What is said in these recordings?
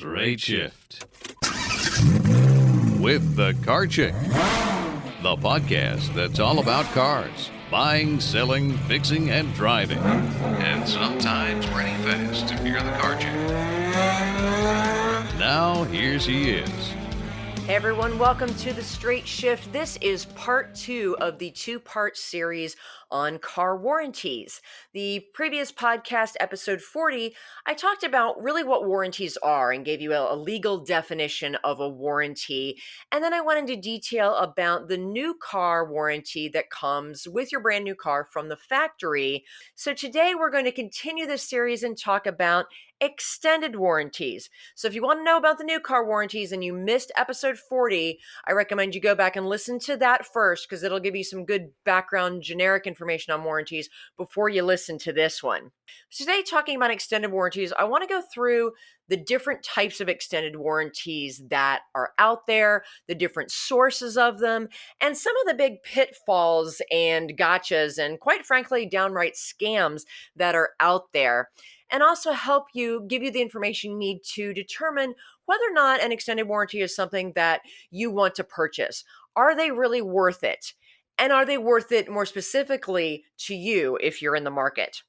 Straight Shift with the Car Chick, the podcast that's all about cars, buying, selling, fixing, and driving, and sometimes renting fast if you're the Car Chick. Now, here she is. Hey everyone, welcome to the Straight Shift. This is part 2 of the 2-part series on car warranties. The previous podcast, episode 40, I talked about really what warranties are and gave you a legal definition of a warranty. And then I went into detail about the new car warranty that comes with your brand new car from the factory. So today we're going to continue this series and talk about extended warranties. So if you want to know about the new car warranties and you missed episode 40, I recommend you go back and listen to that first because it'll give you some good background generic information on warranties before you listen to this one. Today, talking about extended warranties, I want to go through the different types of extended warranties that are out there, the different sources of them, and some of the big pitfalls and gotchas and quite frankly, downright scams that are out there. And also help you, give you the information you need to determine whether or not an extended warranty is something that you want to purchase. Are they really worth it? And are they worth it more specifically to you if you're in the market?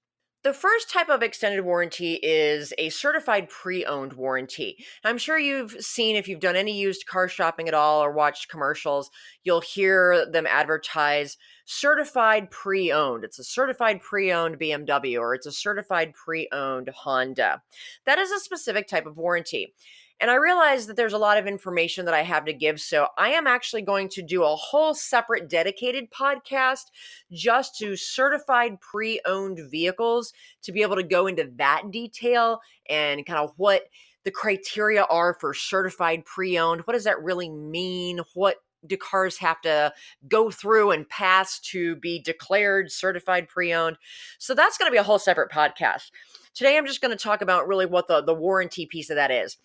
The first type of extended warranty is a certified pre-owned warranty. I'm sure you've seen, if you've done any used car shopping at all or watched commercials, you'll hear them advertise certified pre-owned. It's a certified pre-owned BMW or it's a certified pre-owned Honda. That is a specific type of warranty. And I realize that there's a lot of information that I have to give, so I am actually going to do a whole separate dedicated podcast just to certified pre-owned vehicles to be able to go into that detail and kind of what the criteria are for certified pre-owned. What does that really mean? What do cars have to go through and pass to be declared certified pre-owned? So that's going to be a whole separate podcast. Today, I'm just going to talk about really what the warranty piece of that is.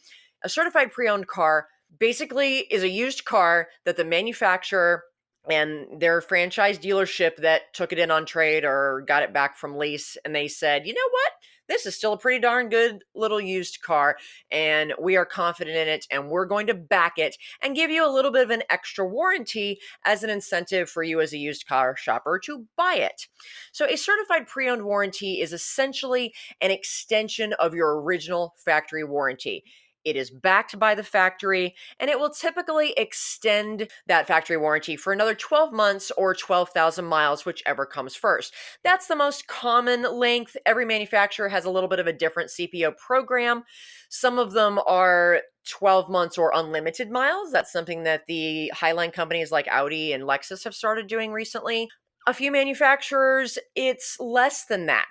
A certified pre-owned car basically is a used car that the manufacturer and their franchise dealership that took it in on trade or got it back from lease, and they said, you know what? This is still a pretty darn good little used car, and we are confident in it, and we're going to back it and give you a little bit of an extra warranty as an incentive for you as a used car shopper to buy it. So a certified pre-owned warranty is essentially an extension of your original factory warranty. It is backed by the factory, and it will typically extend that factory warranty for another 12 months or 12,000 miles, whichever comes first. That's the most common length. Every manufacturer has a little bit of a different CPO program. Some of them are 12 months or unlimited miles. That's something that the highline companies like Audi and Lexus have started doing recently. A few manufacturers, it's less than that.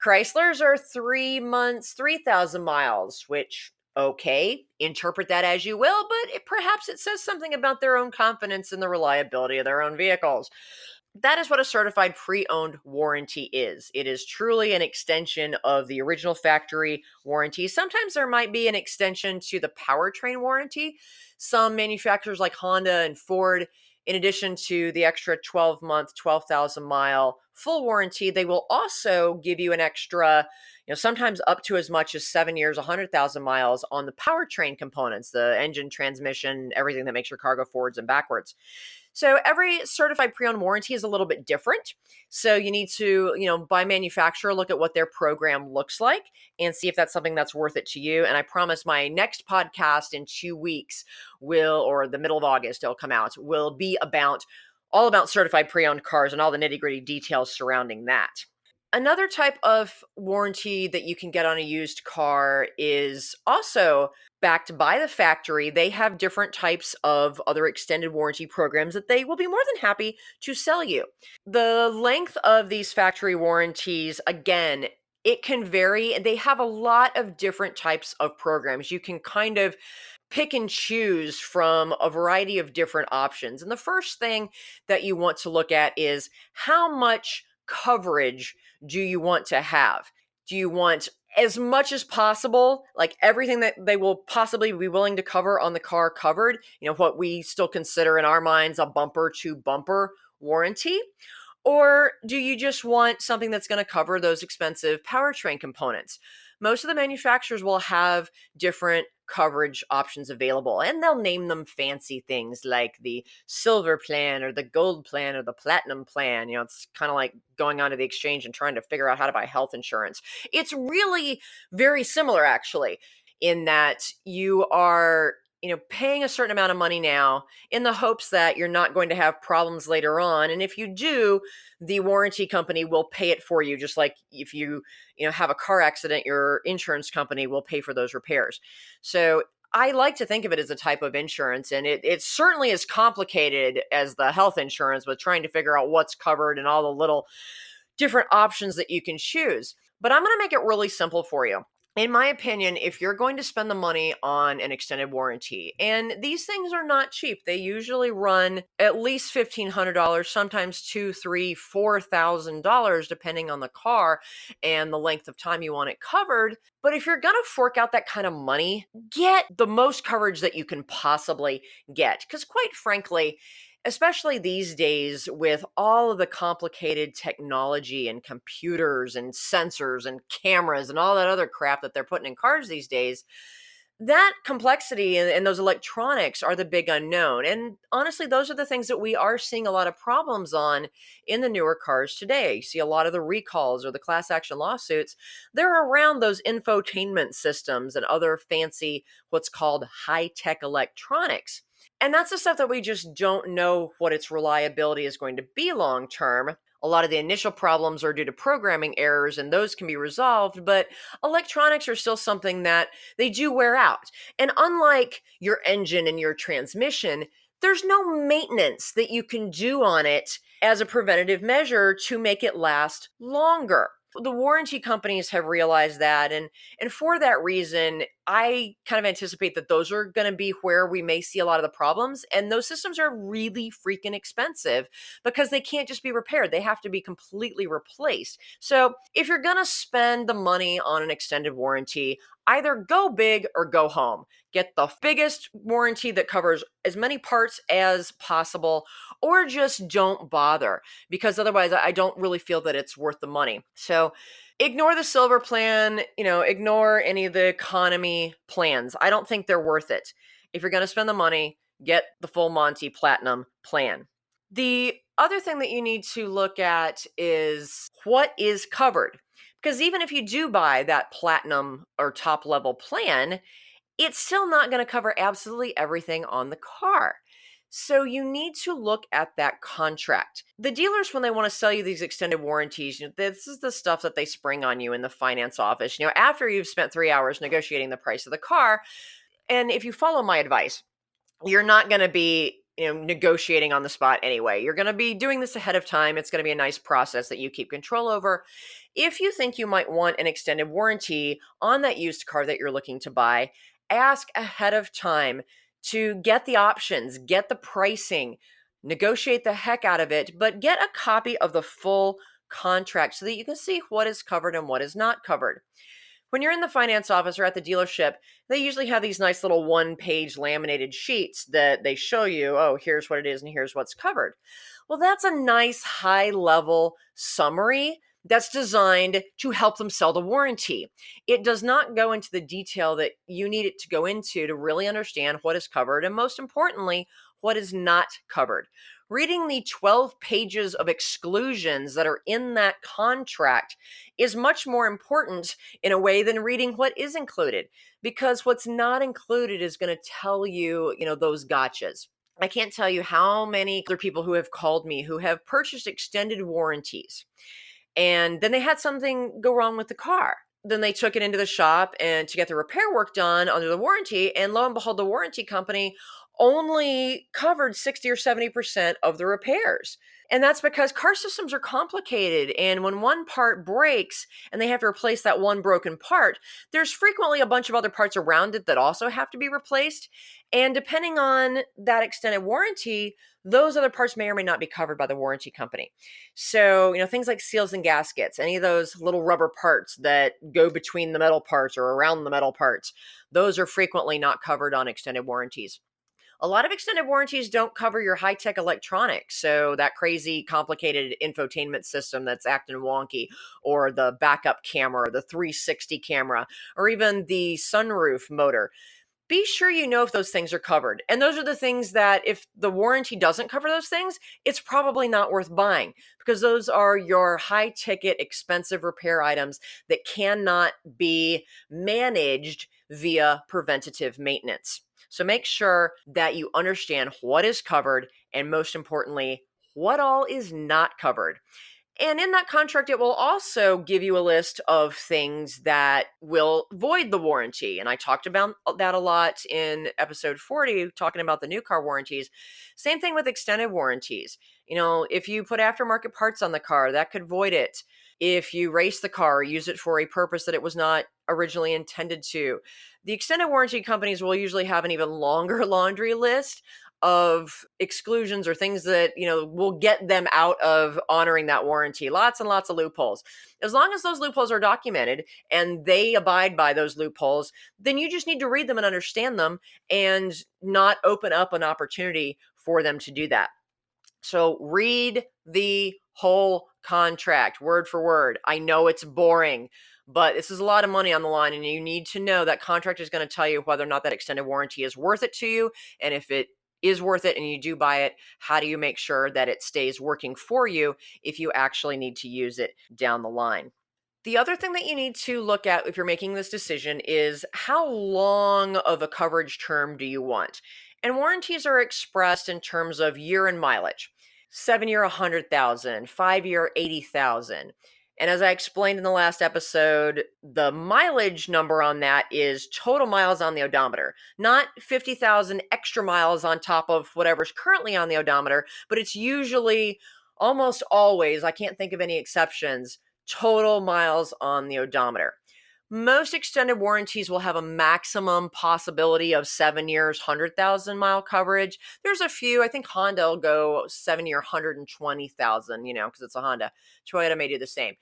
Chrysler's are 3 months, 3,000 miles, which okay, interpret that as you will, but perhaps it says something about their own confidence in the reliability of their own vehicles. That is what a certified pre-owned warranty is. It is truly an extension of the original factory warranty. Sometimes there might be an extension to the powertrain warranty. Some manufacturers like Honda and Ford, in addition to the extra 12-month, 12,000-mile full warranty, they will also give you an extra, sometimes up to as much as 7 years, 100,000 miles on the powertrain components, the engine, transmission, everything that makes your car go forwards and backwards. So every certified pre-owned warranty is a little bit different. So you need to, by manufacturer, look at what their program looks like and see if that's something that's worth it to you. And I promise my next podcast in 2 weeks or the middle of August, it'll come out, will be all about certified pre-owned cars and all the nitty-gritty details surrounding that. Another type of warranty that you can get on a used car is also backed by the factory. They have different types of other extended warranty programs that they will be more than happy to sell you. The length of these factory warranties, again, it can vary. They have a lot of different types of programs. You can kind of pick and choose from a variety of different options. And the first thing that you want to look at is how much coverage do you want to have? Do you want as much as possible, like everything that they will possibly be willing to cover on the car covered, what we still consider in our minds a bumper to bumper warranty? Or do you just want something that's going to cover those expensive powertrain components? Most of the manufacturers will have different coverage options available, and they'll name them fancy things like the silver plan or the gold plan or the platinum plan. It's kind of like going onto the exchange and trying to figure out how to buy health insurance. It's really very similar, actually, in that you are paying a certain amount of money now in the hopes that you're not going to have problems later on. And if you do, the warranty company will pay it for you. Just like if you have a car accident, your insurance company will pay for those repairs. So I like to think of it as a type of insurance, and it certainly is complicated as the health insurance with trying to figure out what's covered and all the little different options that you can choose. But I'm going to make it really simple for you. In my opinion, if you're going to spend the money on an extended warranty, and these things are not cheap, they usually run at least $1,500, sometimes $2,000, $3,000, $4,000, depending on the car and the length of time you want it covered. But if you're going to fork out that kind of money, get the most coverage that you can possibly get. Because quite frankly, especially these days with all of the complicated technology and computers and sensors and cameras and all that other crap that they're putting in cars these days, that complexity and those electronics are the big unknown. And honestly, those are the things that we are seeing a lot of problems on in the newer cars today. You see a lot of the recalls or the class action lawsuits. They're around those infotainment systems and other fancy, what's called high-tech electronics. And that's the stuff that we just don't know what its reliability is going to be long term. A lot of the initial problems are due to programming errors, and those can be resolved, but electronics are still something that they do wear out. And unlike your engine and your transmission, there's no maintenance that you can do on it as a preventative measure to make it last longer. The warranty companies have realized that, and for that reason, I kind of anticipate that those are going to be where we may see a lot of the problems, and those systems are really freaking expensive because they can't just be repaired. They have to be completely replaced. So if you're going to spend the money on an extended warranty, either go big or go home. Get the biggest warranty that covers as many parts as possible, or just don't bother, because otherwise I don't really feel that it's worth the money. So ignore the silver plan, ignore any of the economy plans. I don't think they're worth it. If you're going to spend the money, get the full Monty Platinum plan. The other thing that you need to look at is what is covered. Because even if you do buy that platinum or top level plan, it's still not going to cover absolutely everything on the car. So you need to look at that contract. The dealers, when they want to sell you these extended warranties, this is the stuff that they spring on you in the finance office, after you've spent 3 hours negotiating the price of the car. And if you follow my advice, you're not going to be negotiating on the spot anyway. You're going to be doing this ahead of time. It's going to be a nice process that you keep control over. If you think you might want an extended warranty on that used car that you're looking to buy, ask ahead of time to get the options, get the pricing, negotiate the heck out of it, but get a copy of the full contract so that you can see what is covered and what is not covered. When you're in the finance office or at the dealership, they usually have these nice little one-page laminated sheets that they show you, oh, here's what it is and here's what's covered. Well, that's a nice high-level summary that's designed to help them sell the warranty. It does not go into the detail that you need it to go into to really understand what is covered and, most importantly, what is not covered. Reading the 12 pages of exclusions that are in that contract is much more important in a way than reading what is included, because what's not included is going to tell you, those gotchas. I can't tell you how many other people who have called me who have purchased extended warranties, and then they had something go wrong with the car. Then they took it into the shop and to get the repair work done under the warranty, and lo and behold, the warranty company only covered 60 or 70% of the repairs. And that's because car systems are complicated. And when one part breaks and they have to replace that one broken part, there's frequently a bunch of other parts around it that also have to be replaced. And depending on that extended warranty, those other parts may or may not be covered by the warranty company. So, things like seals and gaskets, any of those little rubber parts that go between the metal parts or around the metal parts, those are frequently not covered on extended warranties. A lot of extended warranties don't cover your high-tech electronics, so that crazy, complicated infotainment system that's acting wonky, or the backup camera, or the 360 camera, or even the sunroof motor. be sure you know if those things are covered. And those are the things that if the warranty doesn't cover those things, it's probably not worth buying, because those are your high ticket, expensive repair items that cannot be managed via preventative maintenance. So make sure that you understand what is covered and, most importantly, what all is not covered. And in that contract, it will also give you a list of things that will void the warranty. And I talked about that a lot in episode 40, talking about the new car warranties. Same thing with extended warranties. If you put aftermarket parts on the car, that could void it. If you race the car or use it for a purpose that it was not originally intended to. The extended warranty companies will usually have an even longer laundry list of exclusions or things that will get them out of honoring that warranty. Lots and lots of loopholes. As long as those loopholes are documented and they abide by those loopholes, then you just need to read them and understand them and not open up an opportunity for them to do that. So read the whole contract word for word. I know it's boring, but this is a lot of money on the line, and you need to know that contract is going to tell you whether or not that extended warranty is worth it to you. And if it is worth it and you do buy it, how do you make sure that it stays working for you if you actually need to use it down the line? The other thing that you need to look at if you're making this decision is how long of a coverage term do you want? And warranties are expressed in terms of year and mileage. 7-year, 100,000, 5-year, 80,000. And as I explained in the last episode, the mileage number on that is total miles on the odometer, not 50,000 extra miles on top of whatever's currently on the odometer, but it's usually, almost always, I can't think of any exceptions, total miles on the odometer. Most extended warranties will have a maximum possibility of 7 years, 100,000 mile coverage. There's a few, I think Honda will go 7-year, 120,000, because it's a Honda. Toyota may do the same.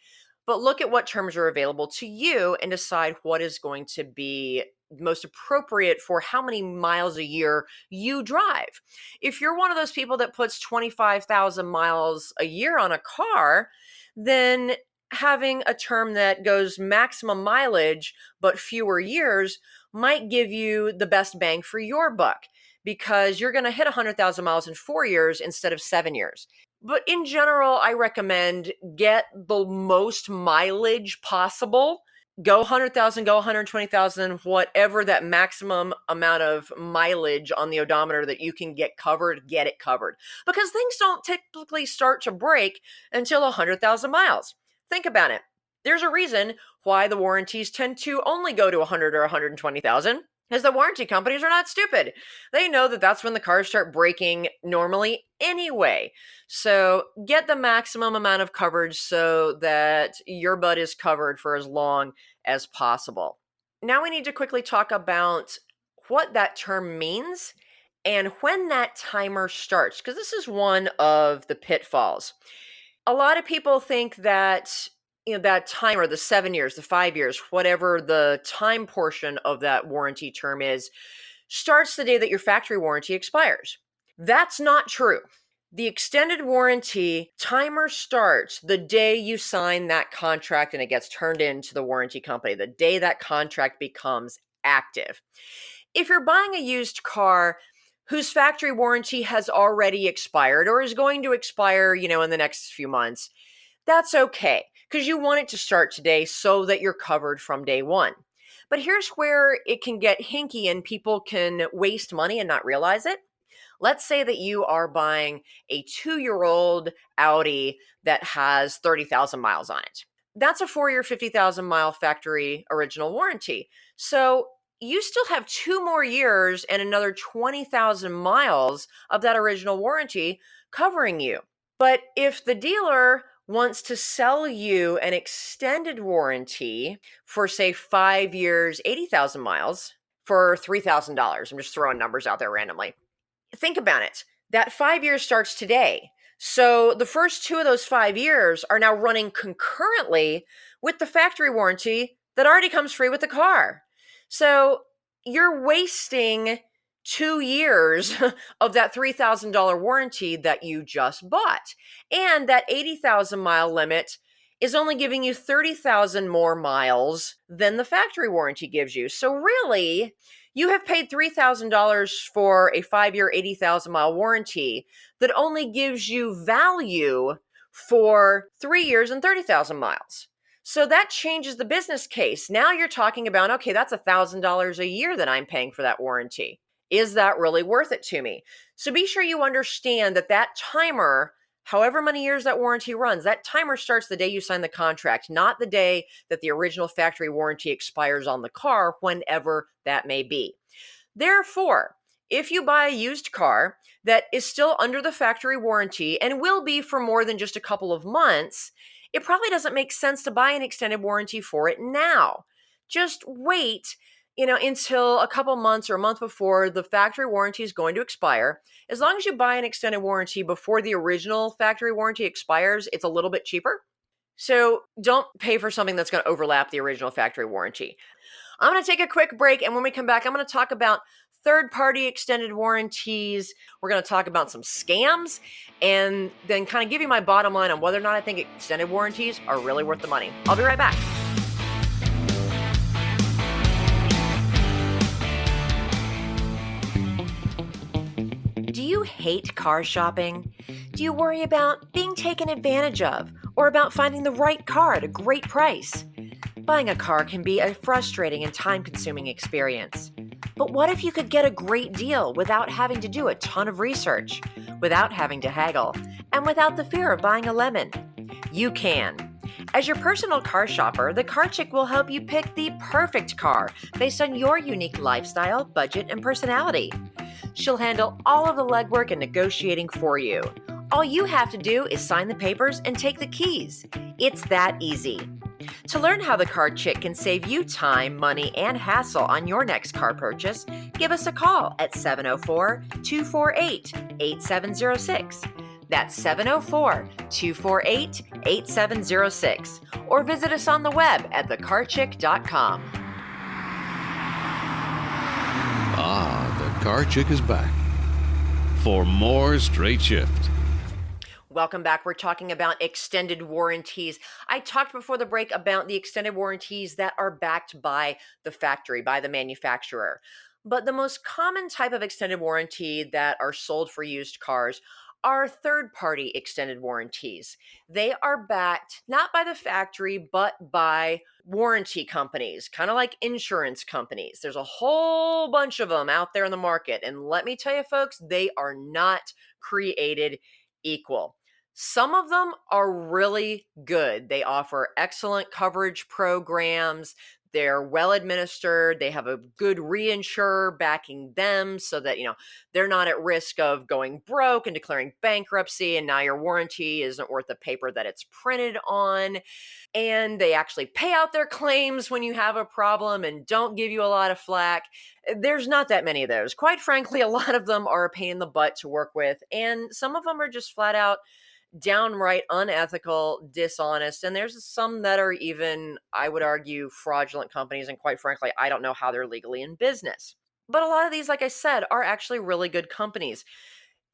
But look at what terms are available to you and decide what is going to be most appropriate for how many miles a year you drive. If you're one of those people that puts 25,000 miles a year on a car, then having a term that goes maximum mileage but fewer years might give you the best bang for your buck, because you're going to hit 100,000 miles in 4 years instead of 7 years. But in general, I recommend get the most mileage possible. Go 100,000, go 120,000, whatever that maximum amount of mileage on the odometer that you can get covered, get it covered. Because things don't typically start to break until 100,000 miles. Think about it. There's a reason why the warranties tend to only go to 100 or 120,000, because the warranty companies are not stupid. They know that that's when the cars start breaking normally anyway. So get the maximum amount of coverage so that your butt is covered for as long as possible. Now we need to quickly talk about what that term means and when that timer starts, because this is one of the pitfalls. A lot of people think that that timer, the 7 years, the 5 years, whatever the time portion of that warranty term is, starts the day that your factory warranty expires. That's not true. The extended warranty timer starts the day you sign that contract and it gets turned into the warranty company, the day that contract becomes active. If you're buying a used car whose factory warranty has already expired or is going to expire, in the next few months, that's okay, because you want it to start today so that you're covered from day one. But here's where it can get hinky and people can waste money and not realize it. Let's say that you are buying a 2-year-old Audi that has 30,000 miles on it. That's a 4-year, 50,000 mile factory original warranty. So you still have 2 more years and another 20,000 miles of that original warranty covering you. But if the dealer wants to sell you an extended warranty for, say, 5 years, 80,000 miles for $3,000, I'm just throwing numbers out there randomly. Think about it. That 5 years starts today. So the first 2 of those 5 years are now running concurrently with the factory warranty that already comes free with the car. So you're wasting 2 years of that $3,000 warranty that you just bought. And that 80,000 mile limit is only giving you 30,000 more miles than the factory warranty gives you. So really, You have paid $3,000 for a 5-year, 80,000-mile warranty that only gives you value for 3 years and 30,000 miles. So that changes the business case. Now you're talking about, okay, that's $1,000 a year that I'm paying for that warranty. Is that really worth it to me? So be sure you understand that that timer, however many years that warranty runs, that timer starts the day you sign the contract, not the day that the original factory warranty expires on the car, whenever that may be. Therefore, if you buy a used car that is still under the factory warranty and will be for more than just a couple of months, it probably doesn't make sense to buy an extended warranty for it now. Just wait, until a couple months or a month before the factory warranty is going to expire. As long as you buy an extended warranty before the original factory warranty expires, it's a little bit cheaper. So don't pay for something that's going to overlap the original factory warranty. I'm going to take a quick break, and when we come back, I'm going to talk about third-party extended warranties. We're going to talk about some scams, and then kind of give you my bottom line on whether or not I think extended warranties are really worth the money. I'll be right back. Do you hate car shopping? Do you worry about being taken advantage of, or about finding the right car at a great price? Buying a car can be a frustrating and time-consuming experience. But what if you could get a great deal without having to do a ton of research, without having to haggle, and without the fear of buying a lemon? You can. As your personal car shopper, the Car Chick will help you pick the perfect car based on your unique lifestyle, budget, and personality. She'll handle all of the legwork and negotiating for you. All you have to do is sign the papers and take the keys. It's that easy. To learn how the Car Chick can save you time, money, and hassle on your next car purchase, give us a call at 704-248-8706. That's 704-248-8706. Or visit us on the web at thecarchick.com. Ah, the Car Chick is back for more Straight Shift. Welcome back. We're talking about extended warranties. I talked before the break about the extended warranties that are backed by the factory, by the manufacturer. But the most common type of extended warranty that are sold for used cars are third-party extended warranties. They are backed not by the factory, but by warranty companies, kind of like insurance companies. There's a whole bunch of them out there in the market. And let me tell you, folks, they are not created equal. Some of them are really good. They offer excellent coverage programs. They're well administered. They have a good reinsurer backing them so that, they're not at risk of going broke and declaring bankruptcy, and now your warranty isn't worth the paper that it's printed on. And they actually pay out their claims when you have a problem and don't give you a lot of flack. There's not that many of those. Quite frankly, a lot of them are a pain in the butt to work with, and some of them are just flat out downright unethical, dishonest, and there's some that are even, I would argue, fraudulent companies, and quite frankly, I don't know how they're legally in business. But a lot of these, like I said, are actually really good companies.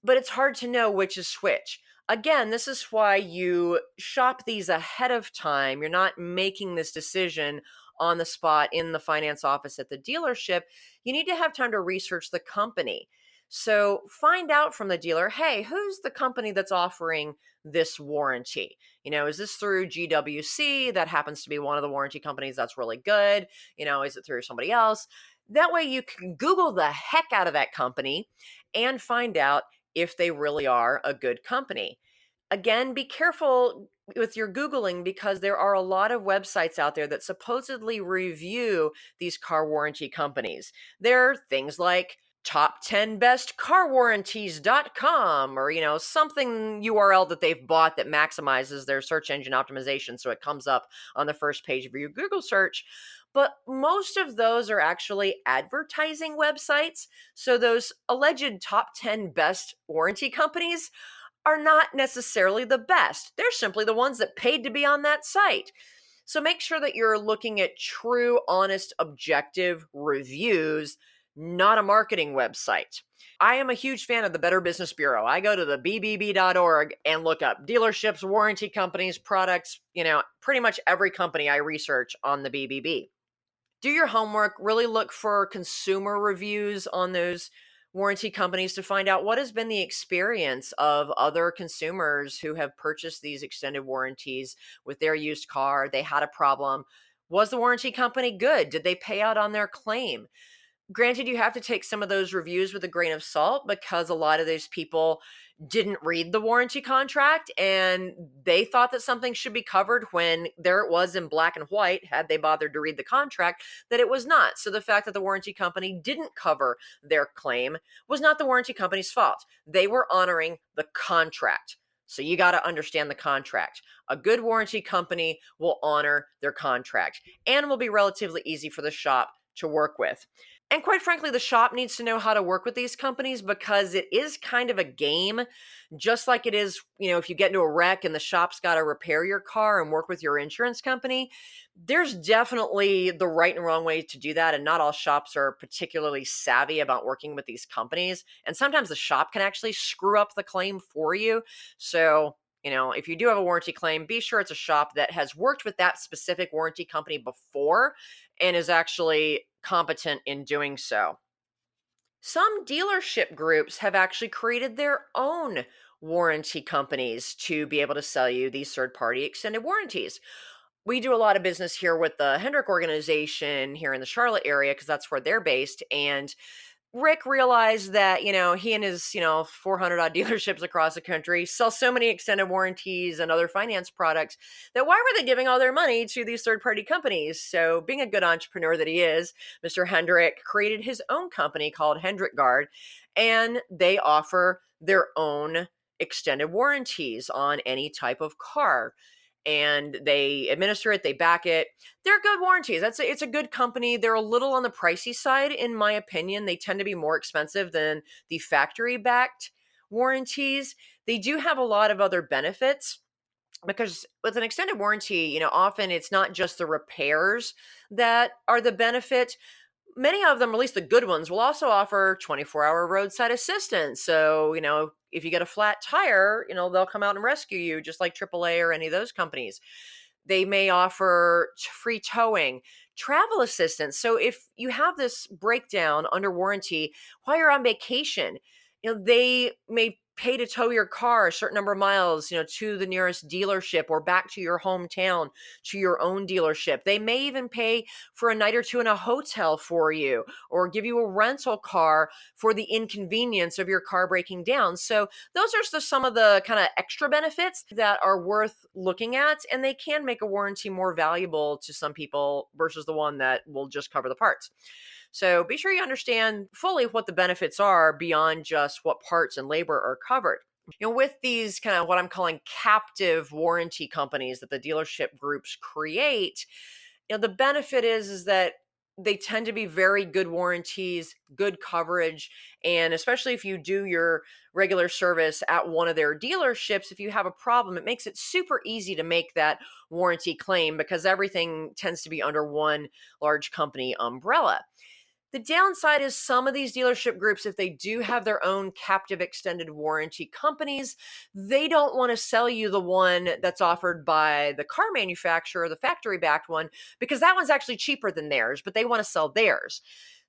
But it's hard to know which is which. Again, this is why you shop these ahead of time. You're not making this decision on the spot in the finance office at the dealership. You need to have time to research the company. So find out from the dealer, hey, who's the company that's offering this warranty? Is this through GWC? That happens to be one of the warranty companies that's really good. Is it through somebody else? That way you can Google the heck out of that company and find out if they really are a good company. Again, be careful with your Googling, because there are a lot of websites out there that supposedly review these car warranty companies. There are things like top10bestcarwarranties.com, or something URL that they've bought that maximizes their search engine optimization so it comes up on the first page of your Google search. But most of those are actually advertising websites. So those alleged top 10 best warranty companies are not necessarily the best. They're simply the ones that paid to be on that site. So make sure that you're looking at true, honest, objective reviews, not a marketing website. I am a huge fan of the Better Business Bureau. I go to the bbb.org and look up dealerships, warranty companies, products, pretty much every company I research on the BBB. Do your homework, really look for consumer reviews on those warranty companies to find out what has been the experience of other consumers who have purchased these extended warranties with their used car. They had a problem. Was the warranty company good? Did they pay out on their claim? Granted, you have to take some of those reviews with a grain of salt because a lot of those people didn't read the warranty contract and they thought that something should be covered when there it was in black and white, had they bothered to read the contract, that it was not. So the fact that the warranty company didn't cover their claim was not the warranty company's fault. They were honoring the contract. So you got to understand the contract. A good warranty company will honor their contract and will be relatively easy for the shop to work with. And quite frankly, the shop needs to know how to work with these companies because it is kind of a game, just like it is, if you get into a wreck and the shop's got to repair your car and work with your insurance company. There's definitely the right and wrong way to do that. And not all shops are particularly savvy about working with these companies. And sometimes the shop can actually screw up the claim for you. So, if you do have a warranty claim, be sure it's a shop that has worked with that specific warranty company before and is actually competent in doing so. Some dealership groups have actually created their own warranty companies to be able to sell you these third party extended warranties. We do a lot of business here with the Hendrick organization here in the Charlotte area because that's where they're based. And Rick realized that, he and his, 400 odd dealerships across the country sell so many extended warranties and other finance products that why were they giving all their money to these third party companies? So, being a good entrepreneur that he is, Mr. Hendrick created his own company called Hendrick Guard, and they offer their own extended warranties on any type of car. And they administer it, they back it. They're good warranties. It's a good company. They're a little on the pricey side, in my opinion. They tend to be more expensive than the factory backed warranties. They do have a lot of other benefits because with an extended warranty, often it's not just the repairs that are the benefit. Many of them, at least the good ones, will also offer 24-hour roadside assistance. So, if you get a flat tire, they'll come out and rescue you, just like AAA or any of those companies. They may offer free towing, travel assistance. So if you have this breakdown under warranty while you're on vacation, they may pay to tow your car a certain number of miles, to the nearest dealership or back to your hometown, to your own dealership. They may even pay for a night or two in a hotel for you or give you a rental car for the inconvenience of your car breaking down. So those are just some of the kind of extra benefits that are worth looking at, and they can make a warranty more valuable to some people versus the one that will just cover the parts. So be sure you understand fully what the benefits are beyond just what parts and labor are covered. With these kind of what I'm calling captive warranty companies that the dealership groups create, the benefit is that they tend to be very good warranties, good coverage, and especially if you do your regular service at one of their dealerships, if you have a problem, it makes it super easy to make that warranty claim because everything tends to be under one large company umbrella. The downside is some of these dealership groups, if they do have their own captive extended warranty companies, they don't want to sell you the one that's offered by the car manufacturer, the factory backed one, because that one's actually cheaper than theirs, but they want to sell theirs.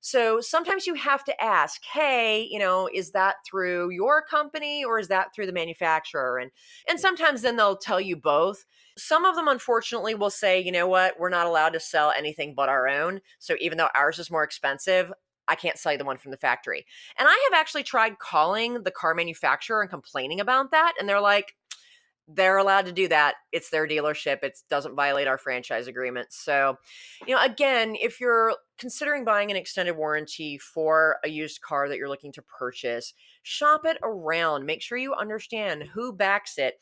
So sometimes you have to ask, hey, is that through your company or is that through the manufacturer? And sometimes then they'll tell you both. Some of them, unfortunately, will say, you know what, we're not allowed to sell anything but our own. So even though ours is more expensive, I can't sell you the one from the factory. And I have actually tried calling the car manufacturer and complaining about that. And they're like, they're allowed to do that. It's their dealership. It doesn't violate our franchise agreement. So, again, if you're considering buying an extended warranty for a used car that you're looking to purchase, shop it around. Make sure you understand who backs it.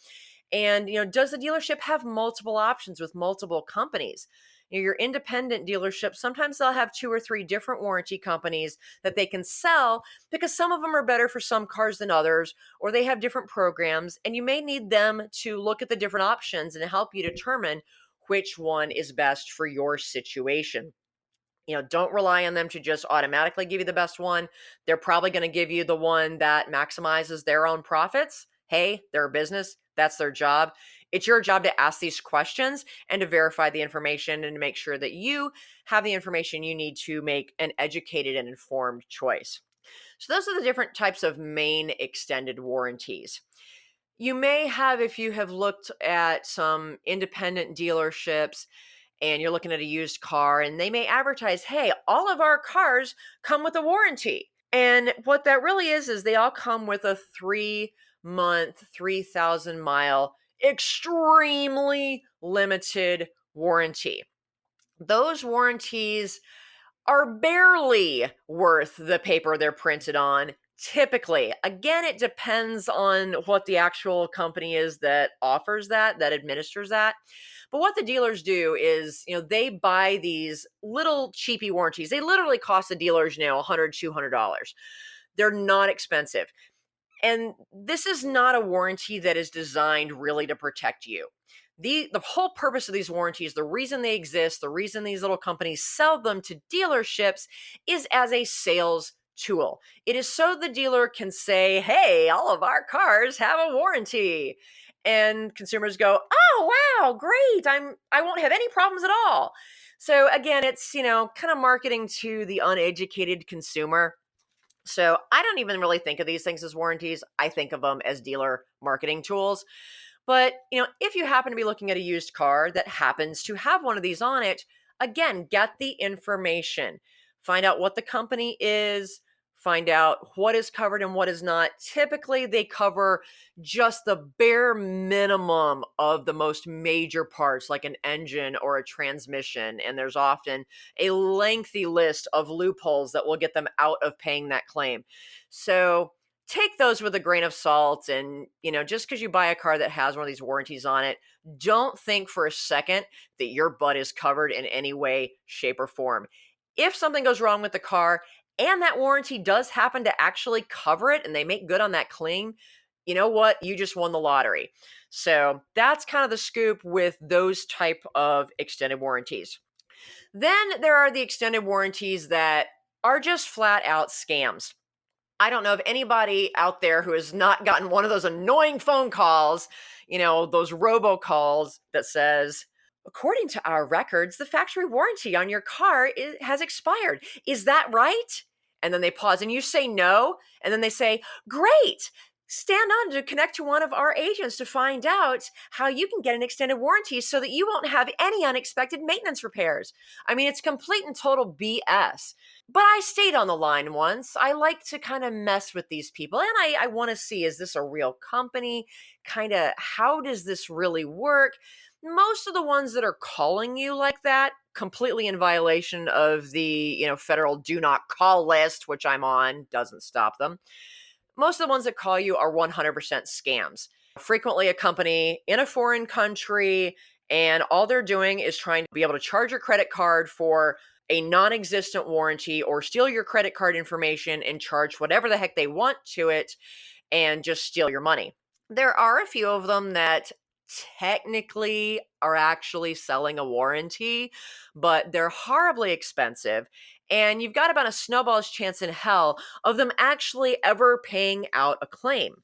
And, does the dealership have multiple options with multiple companies? Your independent dealership, sometimes they'll have 2 or 3 different warranty companies that they can sell because some of them are better for some cars than others, or they have different programs, and you may need them to look at the different options and help you determine which one is best for your situation. Don't rely on them to just automatically give you the best one. They're probably going to give you the one that maximizes their own profits. Hey, they're a business. That's their job. It's your job to ask these questions and to verify the information and to make sure that you have the information you need to make an educated and informed choice. So, those are the different types of main extended warranties. You may have, if you have looked at some independent dealerships and you're looking at a used car, and they may advertise, hey, all of our cars come with a warranty. And what that really is they all come with a 3-month, 3,000 mile, extremely limited warranty. Those warranties are barely worth the paper they're printed on. Typically, again, it depends on what the actual company is that offers that administers that. But what the dealers do is, they buy these little cheapy warranties. They literally cost the dealers, $100, $200. They're not expensive. And this is not a warranty that is designed really to protect you. The whole purpose of these warranties, the reason they exist, the reason these little companies sell them to dealerships is as a sales tool. It is so the dealer can say, hey, all of our cars have a warranty. And consumers go, oh, wow, great. I won't have any problems at all. So again, it's, kind of marketing to the uneducated consumer. So I don't even really think of these things as warranties. I think of them as dealer marketing tools. But, if you happen to be looking at a used car that happens to have one of these on it, again, get the information. Find out what the company is, find out what is covered and what is not. Typically, they cover just the bare minimum of the most major parts, like an engine or a transmission. And there's often a lengthy list of loopholes that will get them out of paying that claim. So, take those with a grain of salt. And, just because you buy a car that has one of these warranties on it, don't think for a second that your butt is covered in any way, shape, or form. If something goes wrong with the car and that warranty does happen to actually cover it and they make good on that claim, you know what? You just won the lottery. So that's kind of the scoop with those type of extended warranties. Then there are the extended warranties that are just flat out scams. I don't know of anybody out there who has not gotten one of those annoying phone calls, those robocalls that says, according to our records, the factory warranty on your car has expired. Is that right? And then they pause and you say no. And then they say, great. Stand on to connect to one of our agents to find out how you can get an extended warranty so that you won't have any unexpected maintenance repairs. I mean, it's complete and total BS. But I stayed on the line once. I like to kind of mess with these people. And I want to see, is this a real company? Kind of, how does this really work? Most of the ones that are calling you like that, completely in violation of the, federal do not call list, which I'm on, doesn't stop them. Most of the ones that call you are 100% scams. Frequently a company in a foreign country, and all they're doing is trying to be able to charge your credit card for a non-existent warranty or steal your credit card information and charge whatever the heck they want to it and just steal your money. There are a few of them that technically are actually selling a warranty, but they're horribly expensive. And you've got about a snowball's chance in hell of them actually ever paying out a claim.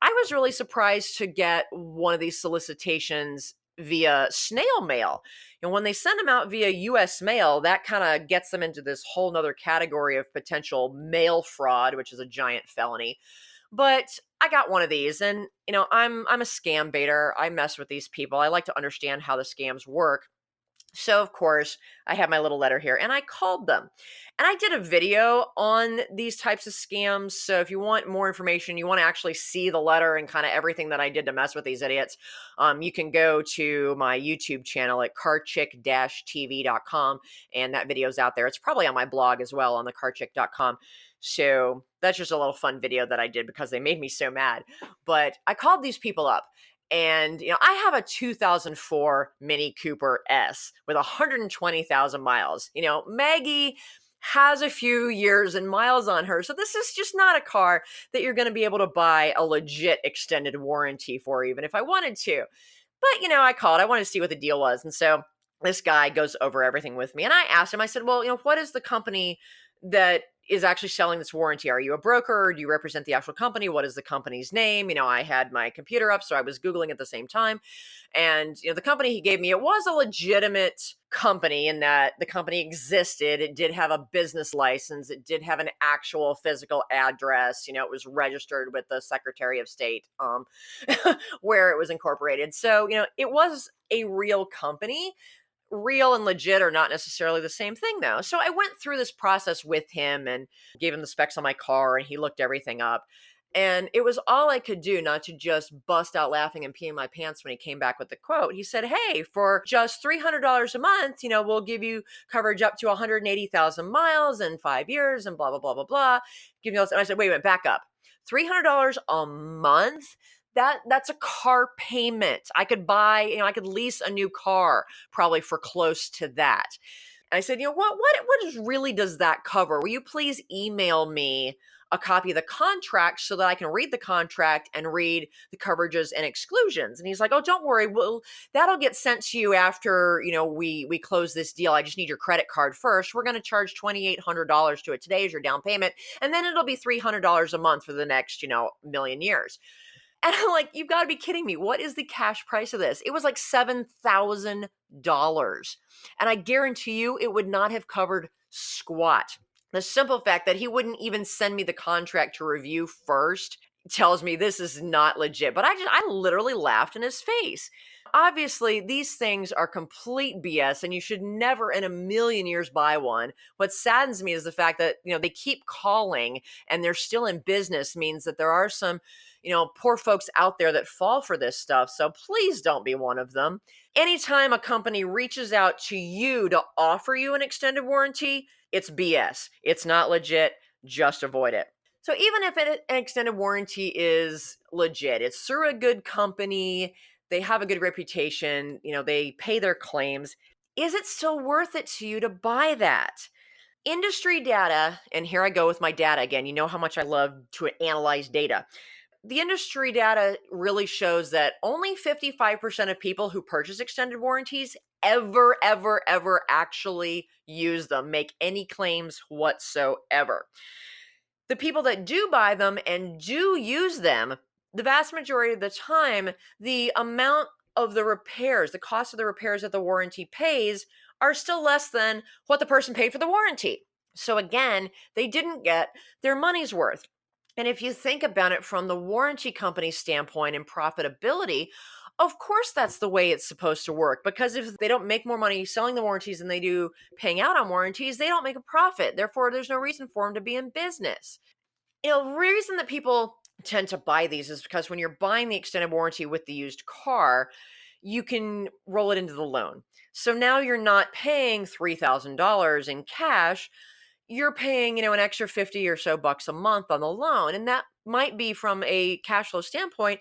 I was really surprised to get one of these solicitations via snail mail. And when they send them out via US mail, that kind of gets them into this whole nother category of potential mail fraud, which is a giant felony. But I got one of these, and I'm a scam baiter. I mess with these people. I like to understand how the scams work. So, of course, I have my little letter here, and I called them. And I did a video on these types of scams. So if you want more information, you want to actually see the letter and kind of everything that I did to mess with these idiots, you can go to my YouTube channel at carchick-tv.com, and that video's out there. It's probably on my blog as well on the carchick.com. So that's just a little fun video that I did because they made me so mad. But I called these people up. And, I have a 2004 Mini Cooper S with 120,000 miles. Maggie has a few years and miles on her. So this is just not a car that you're going to be able to buy a legit extended warranty for, even if I wanted to. But, I called. I wanted to see what the deal was. And so this guy goes over everything with me. And I asked him, I said, well, what is the company that is actually selling this warranty? Are you a broker? Or do you represent the actual company? What is the company's name? I had my computer up, so I was Googling at the same time. And, the company he gave me, it was a legitimate company in that the company existed. It did have a business license. It did have an actual physical address. It was registered with the Secretary of State, where it was incorporated. So, it was a real company. Real and legit are not necessarily the same thing, though. So I went through this process with him and gave him the specs on my car, and he looked everything up. And it was all I could do not to just bust out laughing and peeing my pants when he came back with the quote. He said, "Hey, for just $300 a month, we'll give you coverage up to 180,000 miles in 5 years and blah, blah, blah, blah, blah." Give me all this. And I said, wait a minute, back up. $300 a month? That's a car payment. I could buy, I could lease a new car probably for close to that. And I said, what does that cover? Will you please email me a copy of the contract so that I can read the contract and read the coverages and exclusions? And he's like, "Oh, don't worry. That'll get sent to you after, we close this deal. I just need your credit card first. We're going to charge $2,800 to it today as your down payment. And then it'll be $300 a month for the next, million years." And I'm like, "You've got to be kidding me. What is the cash price of this?" It was like $7,000. And I guarantee you it would not have covered squat. The simple fact that he wouldn't even send me the contract to review first tells me this is not legit. But I literally laughed in his face. Obviously, these things are complete BS, and you should never in a million years buy one. What saddens me is the fact that, they keep calling and they're still in business means that there are some, poor folks out there that fall for this stuff. So please don't be one of them. Anytime a company reaches out to you to offer you an extended warranty, it's BS. It's not legit. Just avoid it. So even if an extended warranty is legit, it's through a good company, they have a good reputation, they pay their claims, is it still worth it to you to buy that? Industry data, and here I go with my data again. You know how much I love to analyze data. The industry data really shows that only 55% of people who purchase extended warranties ever actually use them, make any claims whatsoever. The people that do buy them and do use them, the vast majority of the time, the amount of the repairs, the cost of the repairs that the warranty pays are still less than what the person paid for the warranty. So again, they didn't get their money's worth. And if you think about it from the warranty company's standpoint and profitability, of course that's the way it's supposed to work, because if they don't make more money selling the warranties than they do paying out on warranties, they don't make a profit. Therefore, there's no reason for them to be in business. The reason that people tend to buy these is because when you're buying the extended warranty with the used car, you can roll it into the loan. So now you're not paying $3,000 in cash. You're paying, an extra 50 or so bucks a month on the loan. And that might be, from a cash flow standpoint,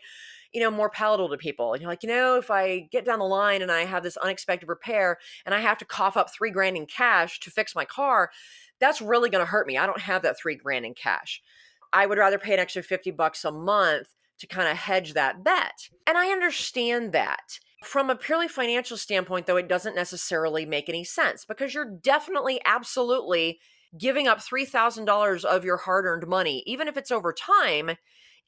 more palatable to people. And you're like, if I get down the line and I have this unexpected repair and I have to cough up $3,000 in cash to fix my car, that's really going to hurt me. I don't have that $3,000 in cash. I would rather pay an extra 50 bucks a month to kind of hedge that bet. And I understand that. From a purely financial standpoint, though, it doesn't necessarily make any sense, because you're definitely, absolutely giving up $3,000 of your hard-earned money, even if it's over time,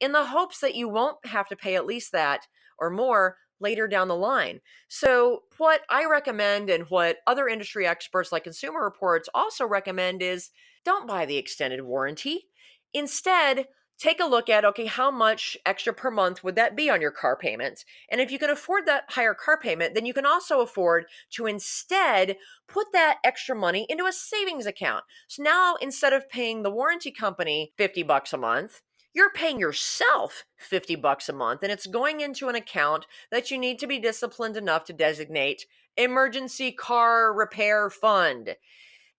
in the hopes that you won't have to pay at least that or more later down the line. So what I recommend, and what other industry experts like Consumer Reports also recommend, is don't buy the extended warranty. Instead, take a look at, okay, how much extra per month would that be on your car payment? And if you can afford that higher car payment, then you can also afford to instead put that extra money into a savings account. So now, instead of paying the warranty company 50 bucks a month, you're paying yourself 50 bucks a month, and it's going into an account that you need to be disciplined enough to designate emergency car repair fund.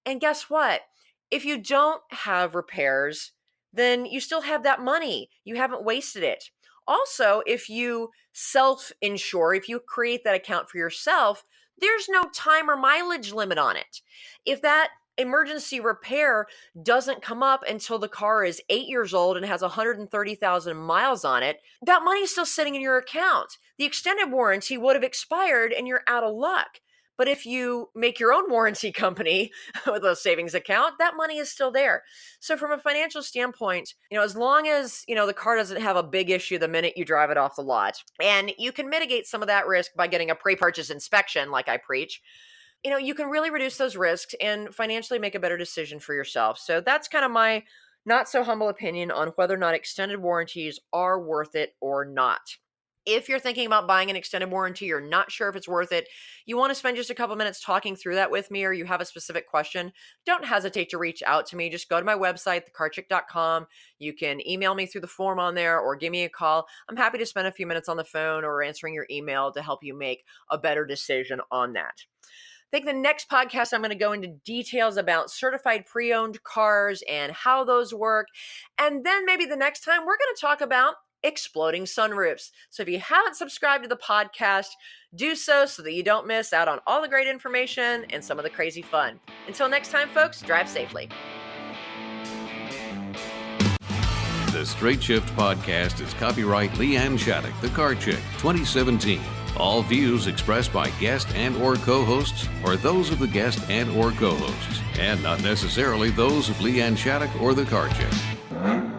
And guess what? If you don't have repairs, then you still have that money. You haven't wasted it. Also, if you self-insure, if you create that account for yourself, there's no time or mileage limit on it. If that emergency repair doesn't come up until the car is 8 years old and has 130,000 miles on it, that money's still sitting in your account. The extended warranty would have expired and you're out of luck. But if you make your own warranty company with a savings account, that money is still there. So from a financial standpoint, as long as, the car doesn't have a big issue the minute you drive it off the lot, and you can mitigate some of that risk by getting a pre-purchase inspection like I preach, you can really reduce those risks and financially make a better decision for yourself. So that's kind of my not so humble opinion on whether or not extended warranties are worth it or not. If you're thinking about buying an extended warranty, you're not sure if it's worth it, you want to spend just a couple minutes talking through that with me, or you have a specific question, don't hesitate to reach out to me. Just go to my website, thecarchick.com. You can email me through the form on there or give me a call. I'm happy to spend a few minutes on the phone or answering your email to help you make a better decision on that. I think the next podcast, I'm going to go into details about certified pre-owned cars and how those work. And then maybe the next time we're going to talk about exploding sunroofs. So if you haven't subscribed to the podcast, do so that you don't miss out on all the great information and some of the crazy fun. Until next time, folks, drive safely. The Straight Shift Podcast is copyright Leanne Shattuck, The Car Chick, 2017. All views expressed by guest and or co-hosts are those of the guest and or co-hosts, and not necessarily those of Leanne Shattuck or The Car Chick.